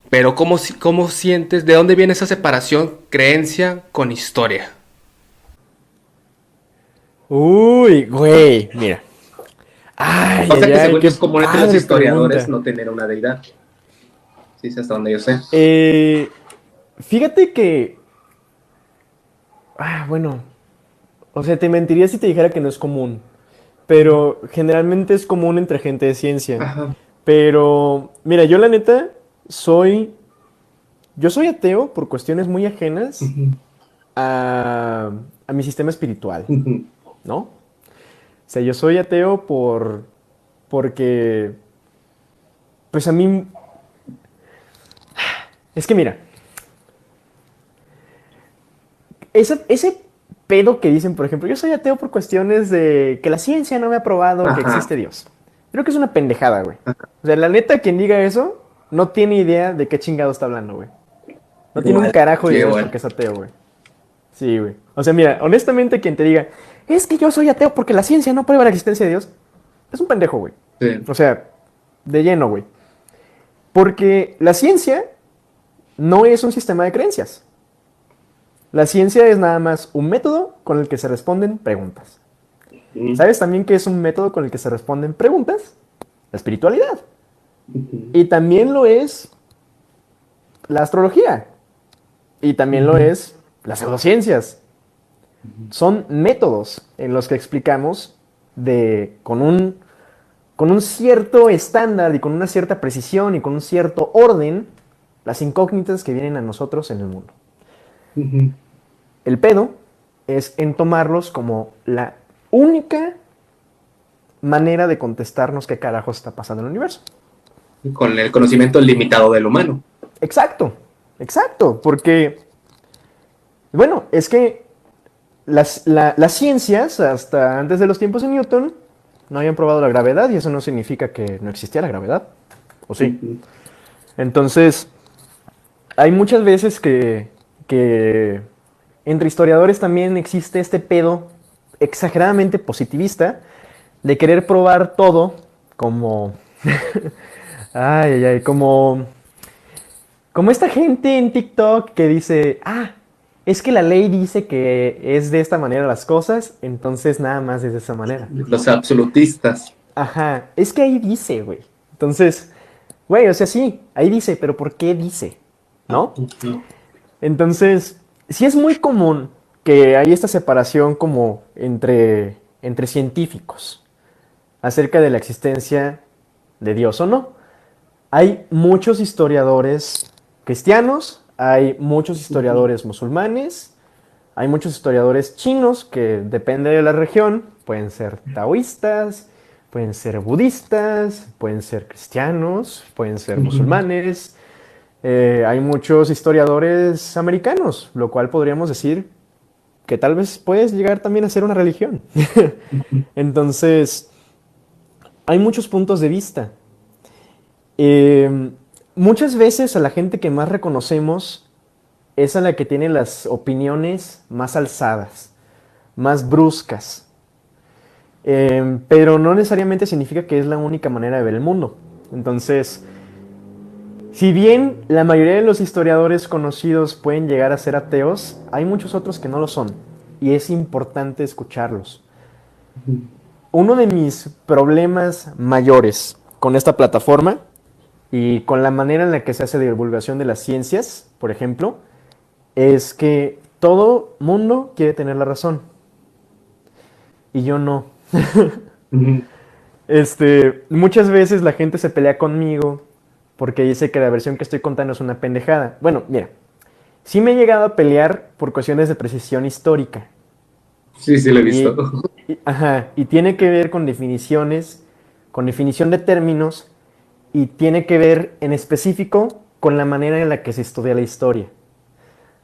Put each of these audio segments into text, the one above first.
Pero ¿cómo sientes? ¿De dónde viene esa separación creencia con historia? Uy, güey, mira. Ay, O sea ay, que ay, según yo qué es común entre los padre historiadores pregunta. no tener una deidad. Sí, es hasta donde yo sé. Eh, Fíjate que, bueno, o sea, te mentiría si te dijera que no es común, pero generalmente es común entre gente de ciencia. Ajá. Pero, mira, yo la neta soy, yo soy ateo por cuestiones muy ajenas Ujú, a, a mi sistema espiritual, ujú. ¿no? O sea, yo soy ateo porque, pues a mí, es que mira, ese pedo que dicen, por ejemplo, yo soy ateo por cuestiones de que la ciencia no me ha probado que Ajá. existe Dios. Creo que es una pendejada, güey. O sea, la neta, quien diga eso no tiene idea de qué chingado está hablando, güey. No tiene un Igual. carajo de Sí, idea de por igual. qué es ateo, güey. Sí, güey. O sea, mira, honestamente, quien te diga, es que yo soy ateo porque la ciencia no prueba la existencia de Dios, es un pendejo, güey. Sí. O sea, de lleno, güey. Porque la ciencia no es un sistema de creencias. La ciencia es nada más un método con el que se responden preguntas. Ujú, ¿Sabes también que es un método con el que se responden preguntas? La espiritualidad. ujú, Y también lo es la astrología. Y también lo ujú, es las pseudociencias. Son métodos en los que explicamos con un cierto estándar y con una cierta precisión y con un cierto orden las incógnitas que vienen a nosotros en el mundo. ujú. El pedo es en tomarlos como la única manera de contestarnos qué carajo está pasando en el universo. Con el conocimiento limitado del humano. Exacto, exacto, porque, bueno, es que las ciencias, hasta antes de los tiempos de Newton, no habían probado la gravedad y eso no significa que no existía la gravedad, ¿o sí? Ujú, Entonces, hay muchas veces que entre historiadores también existe este pedo exageradamente positivista de querer probar todo como, ay, ay, ay, como esta gente en TikTok que dice, es que la ley dice que es de esta manera las cosas, entonces nada más es de esa manera. los absolutistas. Ajá, es que ahí dice, güey. Entonces, güey, o sea, sí, ahí dice, pero ¿por qué dice? ¿No? Ujú, Entonces, sí es muy común que hay esta separación como entre científicos acerca de la existencia de Dios o no. Hay muchos historiadores cristianos, hay muchos ujú, historiadores musulmanes, hay muchos historiadores chinos que depende de la región, pueden ser taoístas, pueden ser budistas, pueden ser cristianos, pueden ser ujú, musulmanes. Hay muchos historiadores americanos, lo cual podríamos decir que tal vez puedes llegar también a ser una religión. ujú. Entonces, hay muchos puntos de vista. Eh, Muchas veces a la gente que más reconocemos es a la que tiene las opiniones más alzadas, más bruscas. Pero no necesariamente significa que es la única manera de ver el mundo. Entonces, si bien la mayoría de los historiadores conocidos pueden llegar a ser ateos, hay muchos otros que no lo son. Y es importante escucharlos. Uno de mis problemas mayores con esta plataforma y con la manera en la que se hace divulgación de las ciencias, por ejemplo, es que todo mundo quiere tener la razón. Y yo no. Ujú. Muchas veces la gente se pelea conmigo porque dice que la versión que estoy contando es una pendejada. Bueno, mira, sí me he llegado a pelear por cuestiones de precisión histórica. Sí, sí, lo he visto. Y, ajá, y tiene que ver con definiciones, con definición de términos, y tiene que ver en específico con la manera en la que se estudia la historia.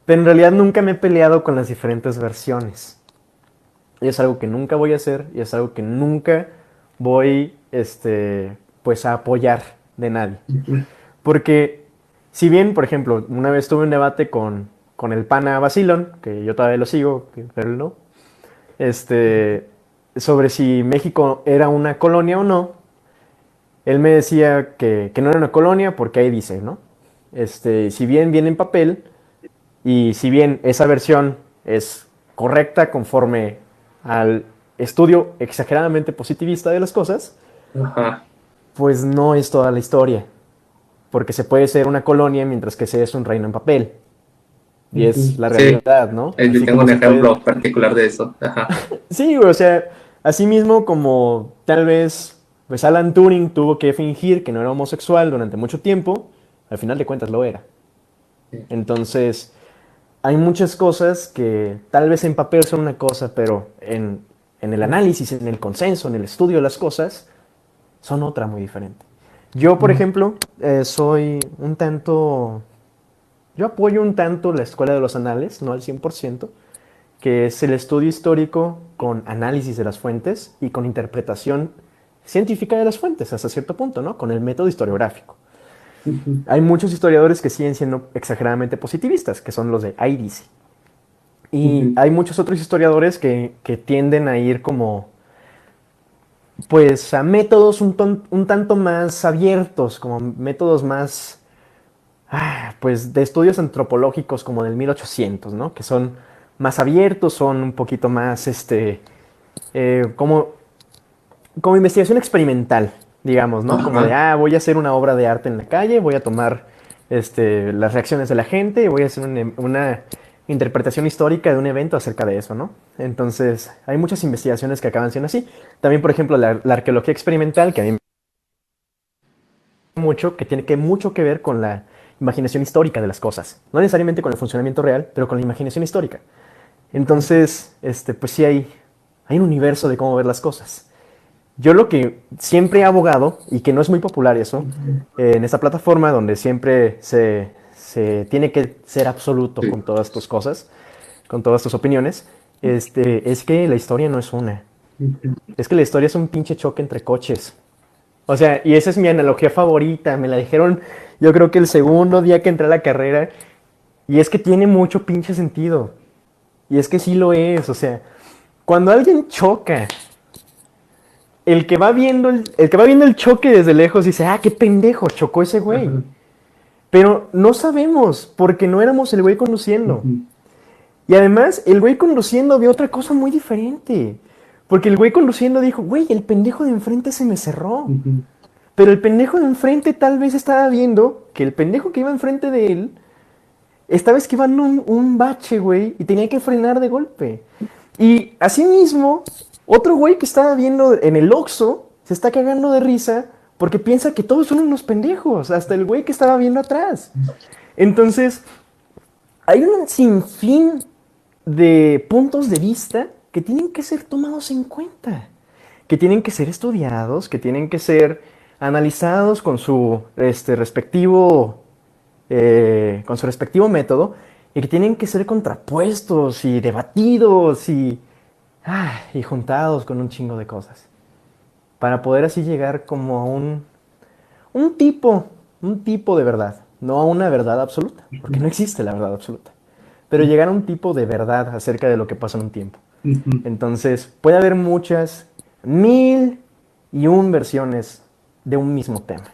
Pero en realidad nunca me he peleado con las diferentes versiones. Y es algo que nunca voy a hacer y es algo que nunca voy pues a apoyar de nadie. Ujú. Porque si bien, por ejemplo, una vez tuve un debate con el pana Basilón, que yo todavía lo sigo, pero él no, este, sobre si México era una colonia o no, él me decía que no era una colonia porque ahí dice, ¿no? Si bien viene en papel, y si bien esa versión es correcta conforme al estudio exageradamente positivista de las cosas, Ajá. pues no es toda la historia, porque se puede ser una colonia mientras que se es un reino en papel, y es Ujú. la Sí, realidad, ¿no? yo Así tengo como un se puede... ejemplo particular de eso. Ajá. Sí, güey, o sea, así mismo como tal vez pues Alan Turing tuvo que fingir que no era homosexual durante mucho tiempo, al final de cuentas lo era. Sí. Entonces, hay muchas cosas que tal vez en papel son una cosa, pero en el análisis, en el consenso, en el estudio de las cosas, son otra muy diferente. Yo, por Ujú. ejemplo, soy un tanto... Yo apoyo un tanto la escuela de los anales, no al 100%, que es el estudio histórico con análisis de las fuentes y con interpretación científica de las fuentes, hasta cierto punto, ¿no? Con el método historiográfico. Ujú. Hay muchos historiadores que siguen siendo exageradamente positivistas, que son los de ahí dice. Y Ujú. hay muchos otros historiadores que tienden a ir como, pues, a métodos un tanto más abiertos, como métodos más, pues, de estudios antropológicos como del 1800, ¿no? Que son más abiertos, son un poquito más, como, como investigación experimental, digamos, ¿no? Como de, Ajá. voy a hacer una obra de arte en la calle, voy a tomar las reacciones de la gente y voy a hacer una interpretación histórica de un evento acerca de eso, ¿no? Entonces, hay muchas investigaciones que acaban siendo así. También, por ejemplo, la arqueología experimental, que a mí me gusta mucho, que tiene mucho que ver con la imaginación histórica de las cosas. No necesariamente con el funcionamiento real, pero con la imaginación histórica. Entonces, pues sí hay un universo de cómo ver las cosas. Yo lo que siempre he abogado, y que no es muy popular eso, Ujú. en esta plataforma donde siempre se tiene que ser absoluto Sí. con todas tus cosas, con todas tus opiniones, es que la historia no es una. Ujú. Es que la historia es un pinche choque entre coches. O sea, y esa es mi analogía favorita. Me la dijeron, yo creo que el segundo día que entré a la carrera, y es que tiene mucho pinche sentido. Y es que sí lo es. O sea, cuando alguien choca, el que va viendo el choque desde lejos dice, qué pendejo, chocó ese güey. Ajá. Pero no sabemos, porque no éramos el güey conduciendo. Ujú. Y además, el güey conduciendo vio otra cosa muy diferente. Porque el güey conduciendo dijo, güey, el pendejo de enfrente se me cerró. Ujú. Pero el pendejo de enfrente tal vez estaba viendo que el pendejo que iba enfrente de él estaba esquivando un bache, güey, y tenía que frenar de golpe. Y asimismo, otro güey que estaba viendo en el Oxxo se está cagando de risa porque piensa que todos son unos pendejos, hasta el güey que estaba viendo atrás. Entonces, hay un sinfín de puntos de vista que tienen que ser tomados en cuenta, que tienen que ser estudiados, que tienen que ser analizados con su respectivo método y que tienen que ser contrapuestos y debatidos y juntados con un chingo de cosas. Para poder así llegar como a un tipo, un tipo de verdad. No a una verdad absoluta, porque no existe la verdad absoluta. Pero llegar a un tipo de verdad acerca de lo que pasa en un tiempo. Ujú. Entonces, puede haber muchas, mil y un versiones de un mismo tema.